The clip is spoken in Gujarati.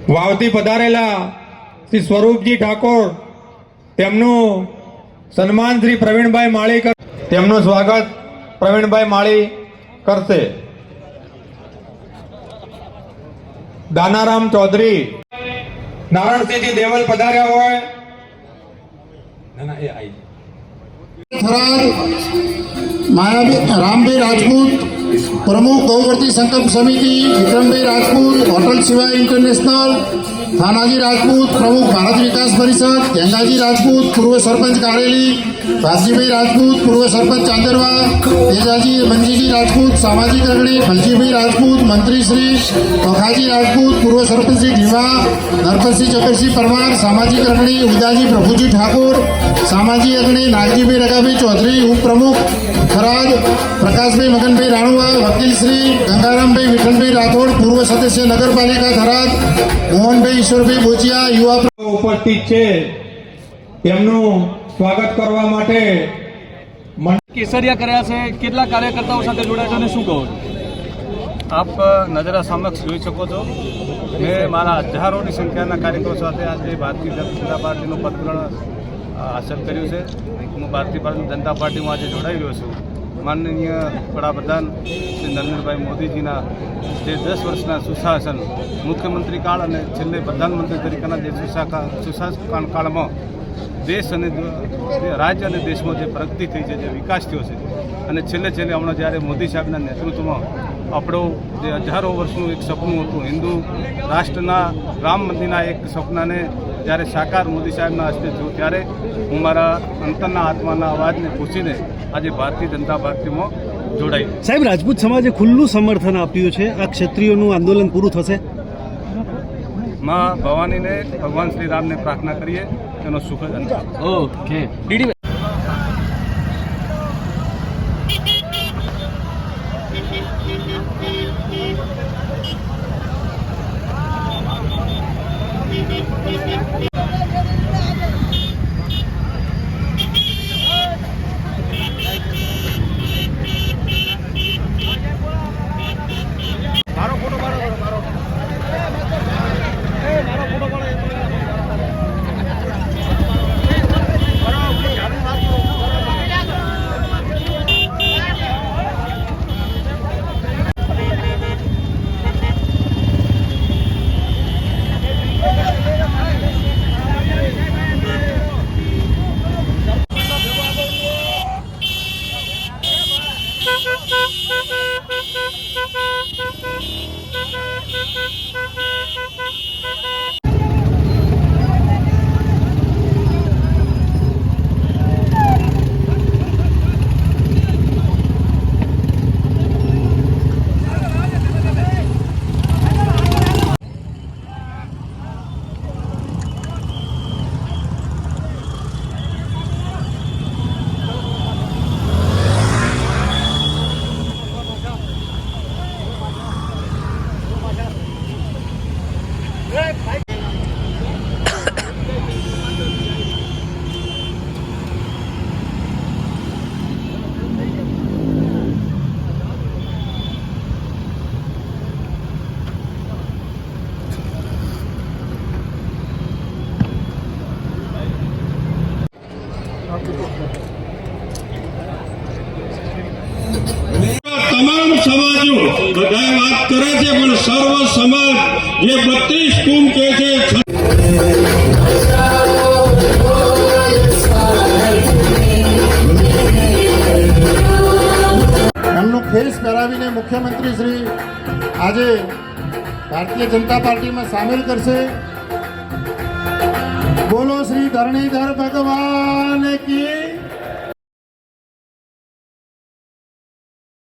વાવથી પધારેલા શ્રી સ્વરૂપજી ઠાકોર તેમનું સન્માન શ્રી પ્રવીણભાઈ માળી તેમનું સ્વાગત પ્રવીણભાઈ માળી કરશે। દાનારામ ચૌધરી નારાયણસિંહજી દેવલ પધાર્યા હોય रामभाई राजपूत प्रमुख गौवर्ती संकल्प समिति, विक्रमभाई राजपूत होटल शिवा इंटरनेशनल, थानाजी राजपूत प्रमुख भारत विकास परिषद, गंगाजी राजपूत पूर्व सरपंच कारेली, भाजीभाई राजपूत पूर्व सरपंच चांदरवा, तेजाजी मंजीजी राजपूत सामाजिक अग्रणी, फलजीभाई राजपूत मंत्री श्री पखाजी राजपूत पूर्व सरपंच श्री ढीवा, नरपतसिंह चकरसिंह परमार सामाजिक अग्रणी, उदाजी प्रभुजी ठाकुर सामाजिक अग्रणी, नागजीभाई रगाभाई चौधरी उप प्रमुख खराद, प्रकाशभाई मगनभाई राणुआ वकील श्री गंगारामभाई विठलभाई राठौड़ पूर्व सदस्य नगरपालिका थराद, मोहनभाई ईश्वरभाई बोचिया युवा उपस्थित છે તેમનું સ્વાગત કરવા માટે કેસરિયા કર્યા છે। કેટલા કાર્યકર્તાઓ સાથે જોડાયા છે અને શું કહો? આપ નજરા સમક્ષ જોઈ શકો છો, મેં મારા હજારોની સંખ્યાના કાર્યકરો સાથે આજે ભારતીય જનતા પાર્ટીનું પદગ્રહણ હાંસલ કર્યું છે। હું ભારતીય જનતા પાર્ટીમાં આજે જોડાઈ રહ્યો છું। માનનીય વડાપ્રધાન શ્રી નરેન્દ્રભાઈ મોદીજીના જે 10 વર્ષના સુશાસન મુખ્યમંત્રી કાળ અને છેલ્લે પ્રધાનમંત્રી તરીકેના જે સુશાસન કાળમાં દેશ અને રાજ્ય અને દેશમાં જે પ્રગતિ થઈ છે, જે વિકાસ થયો છે અને છેલ્લે હમણાં જ્યારે મોદી સાહેબના નેતૃત્વમાં આપણું જે હજારો વર્ષનું એક સપનું હતું હિન્દુ રાષ્ટ્રના રામ મંદિરના એક સપનાને જ્યારે સાકાર મોદી સાહેબના હસ્તે થયું ત્યારે હું મારા અંતરના આત્માના અવાજને પૂછીને આજે ભારતીય જનતા પાર્ટીમાં જોડાઈ। સાહેબ, રાજપૂત સમાજે ખુલ્લું સમર્થન આપ્યું છે, આ ક્ષત્રિયોનું આંદોલન પૂરું થશે? માં ભવાનીને ભગવાન શ્રી રામને પ્રાર્થના કરીએ તેનો સુખદ અંત। ઓકે તમામ સમાજો બધા વાત કરે છે, પણ સર્વ સમાજ જે 32 કુંભ કે છે એમનું ખેસ પહેરાવીને મુખ્યમંત્રી શ્રી આજે ભારતીય જનતા પાર્ટીમાં સામેલ કરશે। બોલો શ્રી ધરણીધર ભગવાન કી